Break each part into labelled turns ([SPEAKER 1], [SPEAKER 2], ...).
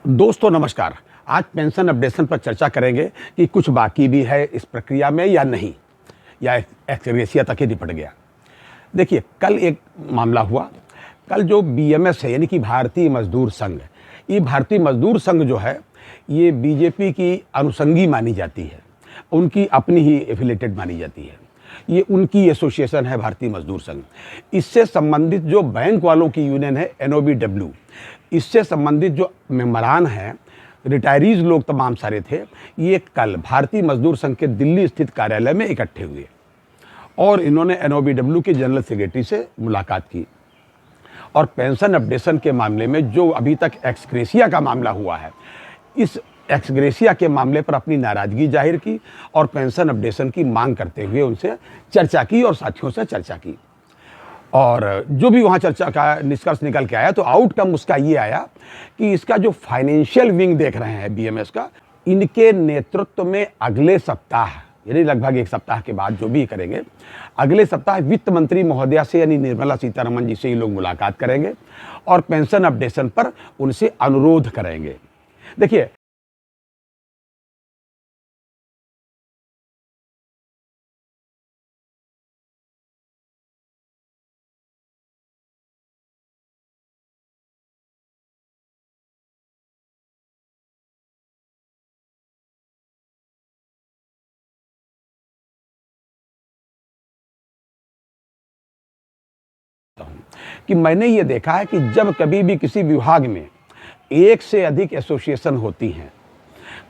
[SPEAKER 1] दोस्तों नमस्कार। आज पेंशन अपडेशन पर चर्चा करेंगे कि कुछ बाकी भी है इस प्रक्रिया में या नहीं, या एक्स ग्रेशिया तक ही निपट गया। देखिए, कल एक मामला हुआ। कल जो बीएमएस है यानी कि भारतीय मजदूर संघ, ये भारतीय मजदूर संघ जो है ये बीजेपी की अनुषंगी मानी जाती है, उनकी अपनी ही एफिलेटेड मानी जाती है। ये उनकी एसोसिएशन है भारतीय मजदूर संघ। इससे संबंधित जो बैंक वालों की यूनियन है एनओबीडब्ल्यू, इससे संबंधित जो मेंबरान हैं, रिटायरीज लोग तमाम सारे थे, ये कल भारतीय मजदूर संघ के दिल्ली स्थित कार्यालय में इकट्ठे हुए और इन्होंने एनओबीडब्ल्यू के जनरल सेक्रेटरी से मुलाकात की और पेंशन अपडेशन के मामले में जो अभी तक एक्स ग्रेशिया का मामला हुआ है, इस एक्स ग्रेशिया के मामले पर अपनी नाराजगी जाहिर की और पेंशन अपडेशन की मांग करते हुए उनसे चर्चा की और साथियों से चर्चा की। और जो भी वहाँ चर्चा का निष्कर्ष निकल के आया, तो आउटकम उसका ये आया कि इसका जो फाइनेंशियल विंग देख रहे हैं बीएमएस का, इनके नेतृत्व में अगले सप्ताह, यानी लगभग एक सप्ताह के बाद जो भी करेंगे, अगले सप्ताह वित्त मंत्री महोदया से यानी निर्मला सीतारमण जी से ये लोग मुलाकात करेंगे और पेंशन अपडेशन पर उनसे अनुरोध करेंगे। देखिए, कि मैंने ये देखा है कि जब कभी भी किसी विभाग में एक से अधिक एसोसिएशन होती हैं,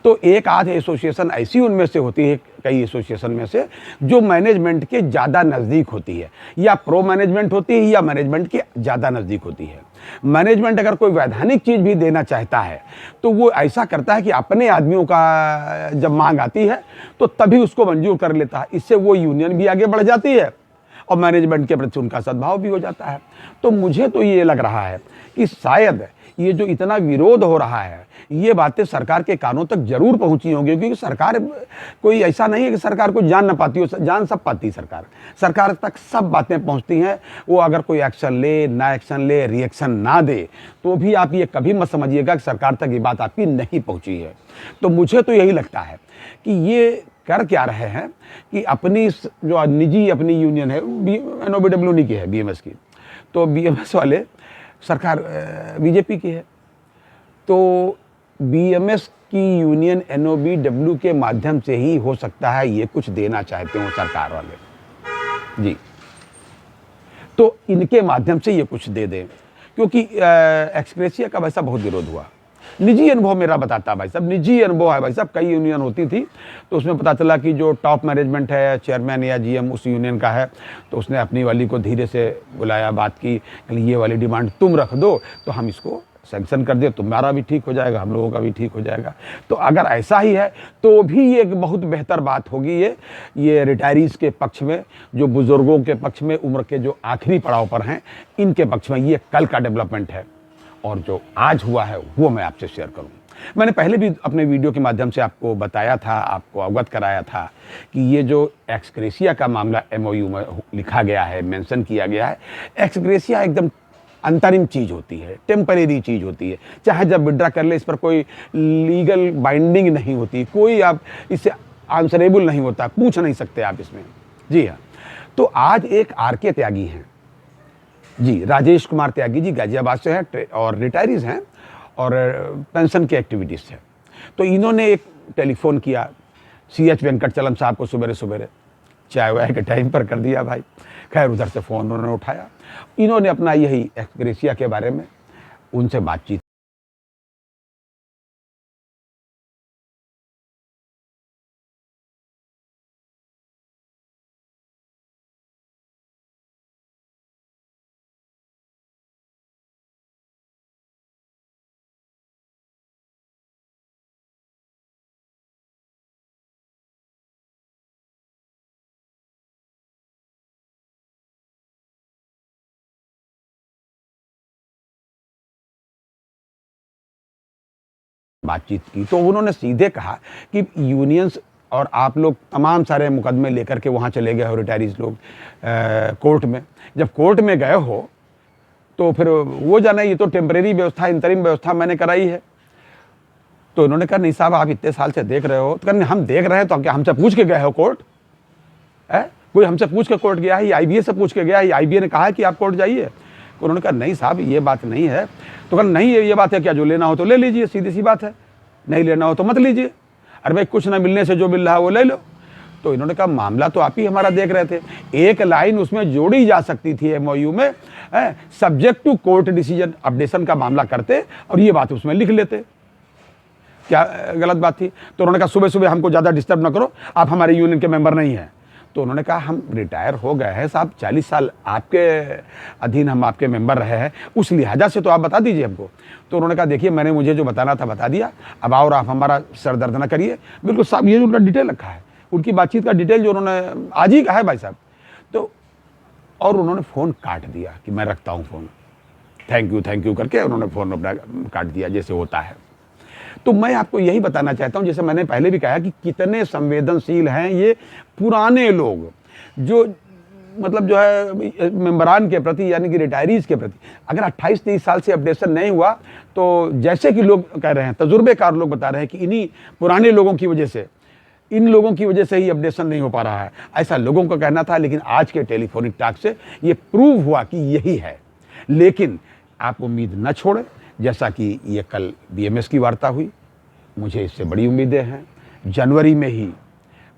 [SPEAKER 1] तो एक आध एसोसिएशन ऐसी उनमें से होती है, कई एसोसिएशन में से, जो मैनेजमेंट के ज़्यादा नज़दीक होती है, या प्रो मैनेजमेंट होती है या मैनेजमेंट के ज़्यादा नज़दीक होती है। मैनेजमेंट अगर कोई वैधानिक चीज़ भी देना चाहता है तो वो ऐसा करता है कि अपने आदमियों का जब मांग आती है तो तभी उसको मंजूर कर लेता है। इससे वो यूनियन भी आगे बढ़ जाती है और मैनेजमेंट के प्रति उनका सद्भाव भी हो जाता है। तो मुझे तो ये लग रहा है कि शायद ये जो इतना विरोध हो रहा है, ये बातें सरकार के कानों तक जरूर पहुंची होंगी, क्योंकि सरकार कोई ऐसा नहीं है कि सरकार को जान ना पाती हो, जान सब पाती सरकार तक सब बातें पहुंचती हैं। वो अगर कोई एक्शन ले, ना एक्शन ले, रिएक्शन ना दे, तो भी आप ये कभी मत समझिएगा कि सरकार तक ये बात आपकी नहीं पहुंची है। तो मुझे तो यही लगता है कि ये कर क्या रहे हैं कि अपनी जो निजी अपनी यूनियन है, एनओबीडब्ल्यू नहीं की है, बीएमएस की, तो बीएमएस वाले सरकार बीजेपी की है, तो बीएमएस की यूनियन एनओबीडब्ल्यू के माध्यम से ही हो सकता है ये कुछ देना चाहते हो सरकार वाले जी, तो इनके माध्यम से ये कुछ दे दें, क्योंकि एक्स ग्रेशिया का वैसा बहुत विरोध हुआ। निजी अनुभव मेरा बताता है भाई साहब, निजी अनुभव है भाई साहब। कई यूनियन होती थी तो उसमें पता चला कि जो टॉप मैनेजमेंट है, चेयरमैन या जीएम उस यूनियन का है, तो उसने अपनी वाली को धीरे से बुलाया, बात की, ये वाली डिमांड तुम रख दो तो हम इसको सैंक्शन कर दे, तुम्हारा भी ठीक हो जाएगा, हम लोगों का भी ठीक हो जाएगा। तो अगर ऐसा ही है तो भी ये एक बहुत बेहतर बात होगी। ये रिटायरीज के पक्ष में, जो बुजुर्गों के पक्ष में, उम्र के जो आखिरी पड़ाव पर हैं, इनके पक्ष में ये कल का डेवलपमेंट है। और जो आज हुआ है वो मैं आपसे शेयर करूं। मैंने पहले भी अपने वीडियो के माध्यम से आपको बताया था, आपको अवगत कराया था कि ये जो एक्स ग्रेशिया का मामला एमओयू में लिखा गया है, मेंशन किया गया है, एक्स ग्रेशिया एकदम अंतरिम चीज़ होती है, टेम्परेरी चीज़ होती है। चाहे जब विड्रा कर ले, इस पर कोई लीगल बाइंडिंग नहीं होती, कोई आप इससे आंसरेबल नहीं होता, पूछ नहीं सकते आप इसमें। जी हाँ, तो आज एक आरके त्यागी हैं जी, राजेश कुमार त्यागी जी, गाजियाबाद से हैं और रिटायरीज हैं और पेंशन की एक्टिविटीज़ है। तो इन्होंने एक टेलीफोन किया सीएच वेंकटचलम साहब को सुबह सुबह, चाय वाय के टाइम पर कर दिया भाई। खैर उधर से फ़ोन उन्होंने उठाया, इन्होंने अपना यही एक्स ग्रेशिया के बारे में उनसे बातचीत। बातचीत की तो उन्होंने सीधे कहा कि यूनियंस और आप लोग तमाम सारे मुकदमे लेकर के वहाँ चले गए हो, रिटायरीज लोग कोर्ट में। जब कोर्ट में गए हो तो फिर वो जाने, ये तो टेम्परेरी व्यवस्था, इंतरिम व्यवस्था मैंने कराई है, तो इन्होंने कहा नहीं साहब आप इतने साल से देख रहे हो, तो कहने हम देख रहे हैं तो क्या हमसे पूछ के गए हो कोर्ट है? कोई हमसे पूछ के कोर्ट गया है, आईबीए से पूछ के गया है, आईबीए ने कहा है कि आप कोर्ट जाइए? तो उन्होंने कहा नहीं साहब ये बात नहीं है। तो कहा नहीं ये बात है क्या, जो लेना हो तो ले लीजिए, सीधी सी बात है, नहीं लेना हो तो मत लीजिए। अरे भाई कुछ ना मिलने से जो मिल रहा है वो ले लो। तो इन्होंने कहा मामला तो आप ही हमारा देख रहे थे, एक लाइन उसमें जोड़ी जा सकती थी एमओयू में, subject to court decision, updation का मामला करते और ये बात उसमें लिख लेते, क्या गलत बात थी? तो उन्होंने कहा सुबह सुबह हमको ज़्यादा डिस्टर्ब ना करो, आप हमारे यूनियन के मेंबर नहीं हैं। तो उन्होंने कहा हम रिटायर हो गए हैं साहब, 40 साल आपके अधीन हम आपके मेंबर रहे हैं, उस लिहाजा से तो आप बता दीजिए हमको। तो उन्होंने कहा देखिए मैंने मुझे जो बताना था बता दिया, अब और आप हमारा सर दर्द ना करिए। बिल्कुल साहब ये उनका डिटेल रखा है, उनकी बातचीत का डिटेल जो उन्होंने आज ही कहा है भाई साहब। तो और उन्होंने फ़ोन काट दिया कि मैं रखता हूँ फ़ोन, थैंक यू करके उन्होंने फ़ोन अपना काट दिया, जैसे होता है। तो मैं आपको यही बताना चाहता हूं, जैसे मैंने पहले भी कहा कि कितने संवेदनशील हैं ये पुराने लोग, जो मतलब जो है मेंबरान के प्रति यानी कि रिटायरीज के प्रति। अगर 28-30 साल से अपडेशन नहीं हुआ तो जैसे कि लोग कह रहे हैं, तजुर्बेकार लोग बता रहे हैं कि इन्हीं पुराने लोगों की वजह से, इन लोगों की वजह से ही अपडेशन नहीं हो पा रहा है, ऐसा लोगों का कहना था। लेकिन आज के टेलीफोनिक टॉक से ये प्रूव हुआ कि यही है। लेकिन आप उम्मीद न छोड़ें, जैसा कि ये कल बीएमएस की वार्ता हुई, मुझे इससे बड़ी उम्मीदें हैं। जनवरी में ही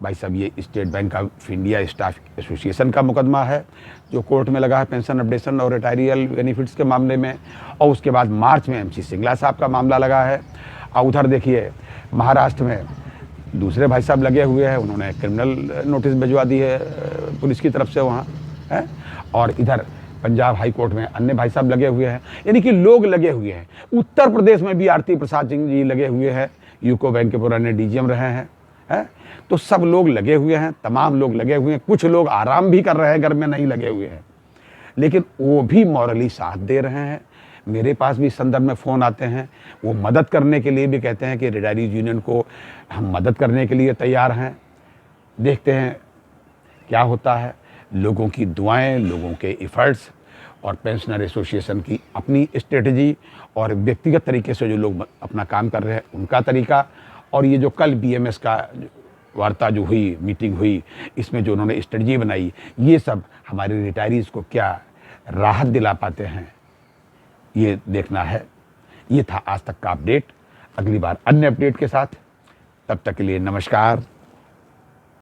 [SPEAKER 1] भाई साहब ये state bank of India staff association का मुकदमा है जो कोर्ट में लगा है पेंशन अपडेशन और रिटायरियल बेनिफिट्स के मामले में, और उसके बाद मार्च में एमसी सिंगला साहब का मामला लगा है। और उधर देखिए महाराष्ट्र में दूसरे भाई साहब लगे हुए हैं, उन्होंने क्रिमिनल नोटिस भिजवा दी है पुलिस की तरफ से वहाँ है। और इधर पंजाब हाई कोर्ट में अन्य भाई साहब लगे हुए हैं, यानी कि लोग लगे हुए हैं। उत्तर प्रदेश में भी आरती प्रसाद सिंह जी लगे हुए हैं, यूको बैंक के पुराने डीजीएम रहे हैं, है? तो सब लोग लगे हुए हैं, तमाम लोग लगे हुए हैं। कुछ लोग आराम भी कर रहे हैं, घर में नहीं लगे हुए हैं, लेकिन वो भी मॉरली साथ दे रहे हैं। मेरे पास भी संदर्भ में फ़ोन आते हैं, वो मदद करने के लिए भी कहते हैं कि रिटायरीज यूनियन को हम मदद करने के लिए तैयार हैं। देखते हैं क्या होता है। लोगों की दुआएं, लोगों के एफर्ट्स और पेंशनर एसोसिएशन की अपनी स्ट्रेटजी और व्यक्तिगत तरीके से जो लोग अपना काम कर रहे हैं उनका तरीका, और ये जो कल बीएमएस का वार्ता जो हुई, मीटिंग हुई, इसमें जो उन्होंने स्ट्रेटजी बनाई, ये सब हमारे रिटायरीज़ को क्या राहत दिला पाते हैं, ये देखना है। ये था आज तक का अपडेट। अगली बार अन्य अपडेट के साथ, तब तक के लिए नमस्कार।